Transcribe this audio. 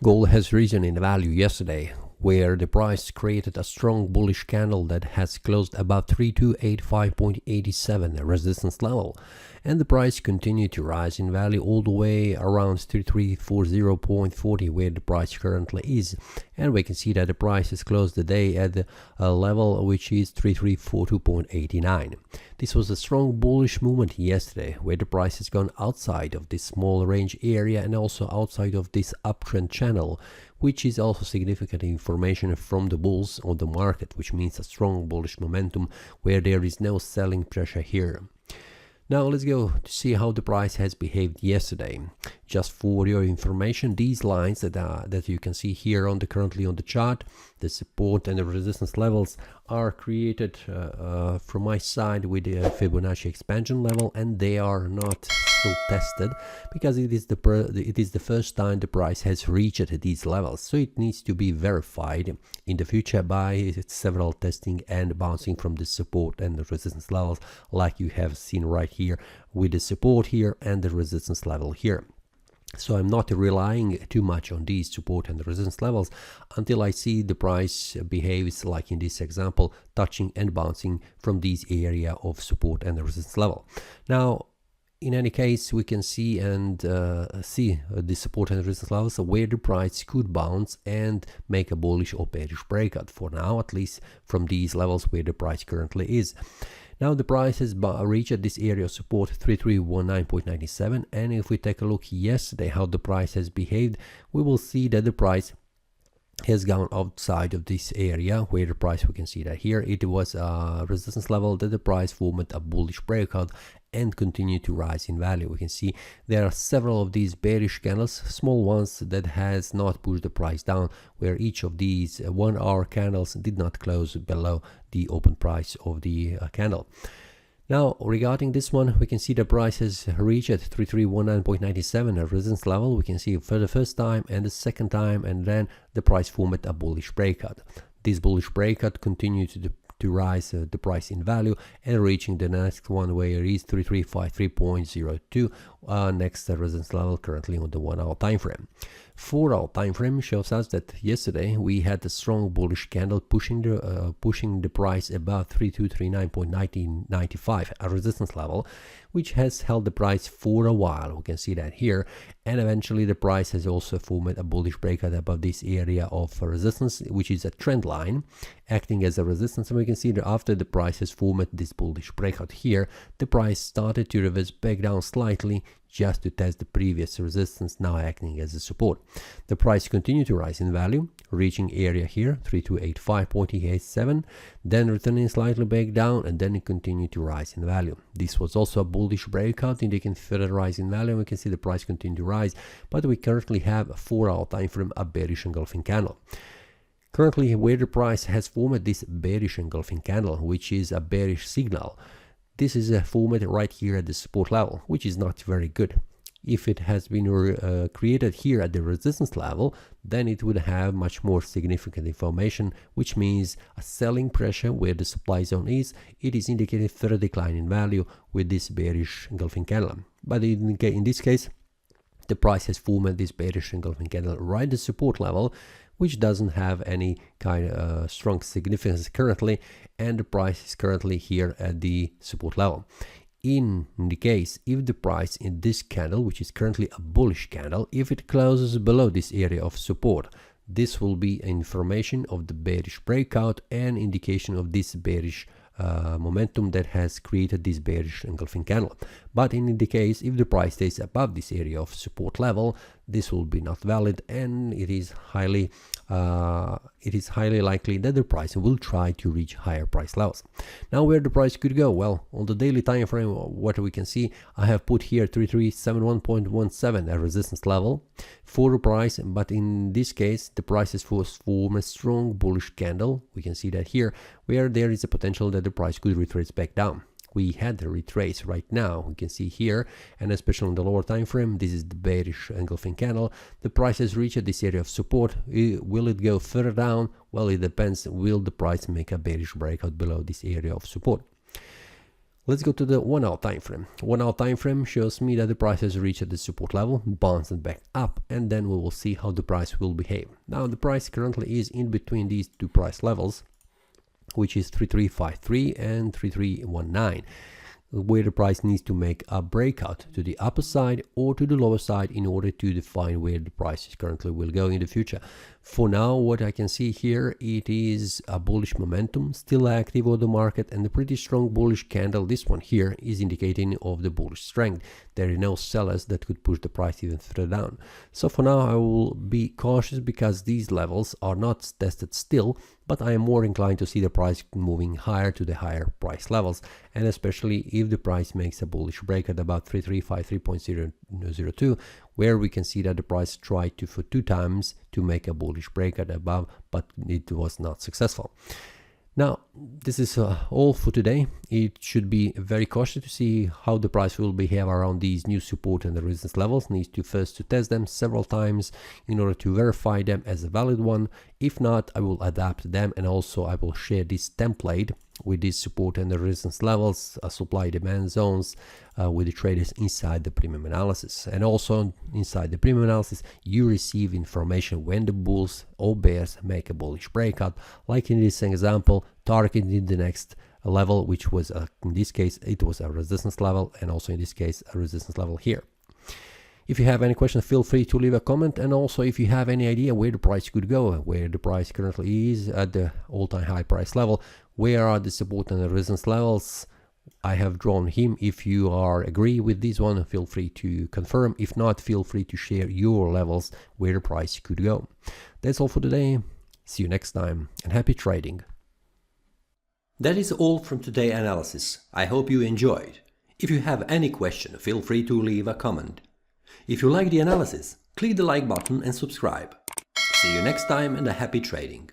Gold has risen in value yesterday, where the price created a strong bullish candle that has closed above 3285.87 resistance level, and the price continued to rise in value all the way around 3340.40, where the price currently is. And we can see that the price has closed the day at a level which is 3342.89. This was a strong bullish movement yesterday, where the price has gone outside of this small range area and also outside of this uptrend channel, which is also significant information from the bulls on the market, which means a strong bullish momentum where there is no selling pressure here. Now let's go to see how the price has behaved yesterday. Just for your information, these lines that you can see here currently on the chart, the support and the resistance levels are created from my side with the Fibonacci expansion level, and they are not still tested because it is the first time the price has reached these levels, so it needs to be verified in the future by several testing and bouncing from the support and the resistance levels, like you have seen right here with the support here and the resistance level here. So I'm not relying too much on these support and resistance levels until I see the price behaves like in this example, touching and bouncing from this area of support and resistance level. Now, in any case, we can see the support and resistance levels where the price could bounce and make a bullish or bearish breakout, for now at least, from these levels where the price currently is. Now the price has reached this area of support 3319.97, and if we take a look yesterday how the price has behaved, we will see that the price has gone outside of this area where the price, we can see that here it was a resistance level that the price formed a bullish breakout and continued to rise in value. We can see there are several of these bearish candles, small ones, that has not pushed the price down, where each of these 1 hour candles did not close below the open price of the candle. Now, regarding this one, we can see the price has reached 3319.97, a resistance level. We can see for the first time and the second time, and then the price formed a bullish breakout. This bullish breakout continued to rise the price in value and reaching the next one where it is 3353.02, next resistance level currently on the 1 hour time frame. 4 hour time frame shows us that yesterday we had a strong bullish candle pushing the price above 3239.1995, a resistance level which has held the price for a while. We can see that here, and eventually the price has also formed a bullish breakout above this area of resistance, which is a trend line acting as a resistance. And we can see that after the price has formed this bullish breakout here, the price started to reverse back down slightly just to test the previous resistance, now acting as a support. The price continued to rise in value, reaching area here 3285.87, then returning slightly back down, and then it continued to rise in value. This was also a bullish breakout indicating further rise in value, and we can see the price continue to rise, but we currently have a 4 hour time frame, a bearish engulfing candle. Currently, where the price has formed this bearish engulfing candle, which is a bearish signal, this is formed right here at the support level, which is not very good. If it has been created here at the resistance level, then it would have much more significant information, which means a selling pressure where the supply zone is. It is indicating further decline in value with this bearish engulfing candle. But in this case, the price has formed this bearish engulfing candle right at the support level, which doesn't have any kind of strong significance currently, and the price is currently here at the support level. In the case, if the price in this candle, which is currently a bullish candle, if it closes below this area of support, this will be information of the bearish breakout and indication of this bearish momentum that has created this bearish engulfing candle. But in the case, if the price stays above this area of support level, this will be not valid, and it is highly likely that the price will try to reach higher price levels. Now, where the price could go? Well, on the daily time frame, what we can see, I have put here 3371.17, a resistance level for the price, but in this case the price has formed a strong bullish candle. We can see that here, where there is a potential that the price could retrace back down. We had the retrace right now, we can see here, and especially on the lower time frame, this is the bearish engulfing candle. The price has reached this area of support. Will it go further down? Well, it depends. Will the price make a bearish breakout below this area of support? Let's go to the 1 hour time frame. 1 hour time frame shows me that the price has reached the support level, bounced back up, and then we will see how the price will behave. Now the price currently is in between these two price levels, which is 3353 and 3319, where the price needs to make a breakout to the upper side or to the lower side in order to define where the prices currently will go in the future. For now, what I can see here, it is a bullish momentum still active on the market, and a pretty strong bullish candle. This one here is indicating of the bullish strength. There are no sellers that could push the price even further down. So for now, I will be cautious because these levels are not tested still, but I am more inclined to see the price moving higher to the higher price levels, and especially if the price makes a bullish break at about 3353.002, where we can see that the price tried to for 2 times to make a bullish break at above, but it was not successful. Now, this is all for today. It should be very cautious to see how the price will behave around these new support and the resistance levels. Needs to first test them several times in order to verify them as a valid one. If not, I will adapt them, and also I will share this template with this support and the resistance levels, supply demand zones with the traders inside the premium analysis. And also inside the premium analysis, you receive information when the bulls or bears make a bullish breakout, like in this example, targeting the next level, which was in this case it was a resistance level, and also in this case a resistance level here. If you have any questions, feel free to leave a comment, and also if you have any idea where the price could go, where the price currently is at the all-time high price level, where are the support and the resistance levels, I have drawn him. If you agree with this one, feel free to confirm. If not, feel free to share your levels where the price could go. That's all for today. See you next time, and happy trading. That is all from today's analysis. I hope you enjoyed. If you have any question, feel free to leave a comment. If you like the analysis, click the like button and subscribe. See you next time, and a happy trading.